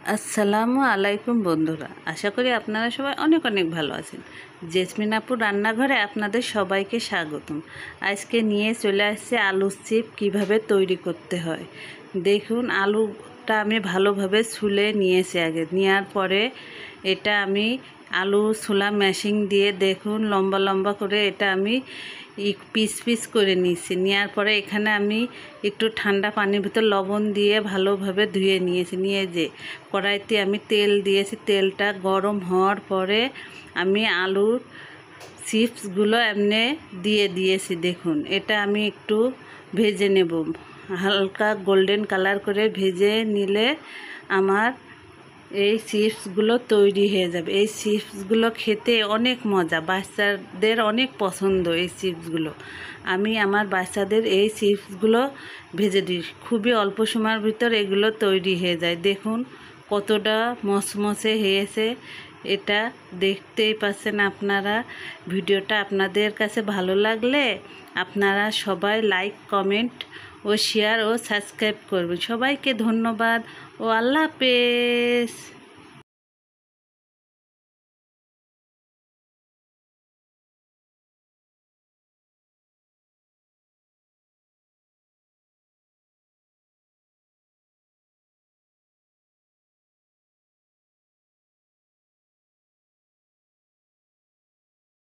আসসালামু আলাইকুম বন্ধুরা, আশা করি আপনারা সবাই অনেক অনেক ভালো আছেন। জেসমিন আপুর রান্নাঘরে আপনাদের সবাইকে স্বাগতম। আজকে নিয়ে চলে আসছে আলু চিপ কিভাবে তৈরি করতে হয়। দেখুন, আলুটা আমি ভালোভাবে ছুলে নিয়েছি। আগে নেওয়ার পরে এটা আমি আলু ছোলা মেশিন দিয়ে দেখুন লম্বা লম্বা করে এটা আমি পিস পিস করে নিয়েছি। নেওয়ার পরে এখানে আমি একটু ঠান্ডা পানির ভিতর লবণ দিয়ে ভালোভাবে ধুয়ে নিয়েছি। নিয়ে যে কড়াইতে আমি তেল দিয়েছি, তেলটা গরম হওয়ার পরে আমি আলুর চিপসগুলো এমনি দিয়ে দিয়েছি। দেখুন, এটা আমি একটু ভেজে নেব, হালকা গোল্ডেন কালার করে ভেজে নিলে আমার এই চিপসগুলো তৈরি হয়ে যাবে। এই চিপসগুলো খেতে অনেক মজা, বাচ্চাদের অনেক পছন্দ এই চিপসগুলো। আমি আমার বাচ্চাদের এই চিপসগুলো ভেজে দিই, খুবই অল্প সময়ের ভিতর এগুলো তৈরি হয়ে যায়। দেখুন কতটা মচমচে হয়েছে, এটা দেখতেই পাচ্ছেন আপনারা। ভিডিওটা আপনাদের কাছে ভালো লাগলে আপনারা সবাই লাইক, কমেন্ট ও শেয়ার ও সাবস্ক্রাইব করবেন। সবাইকে ধন্যবাদ ও আল্লাহ হাফেজ।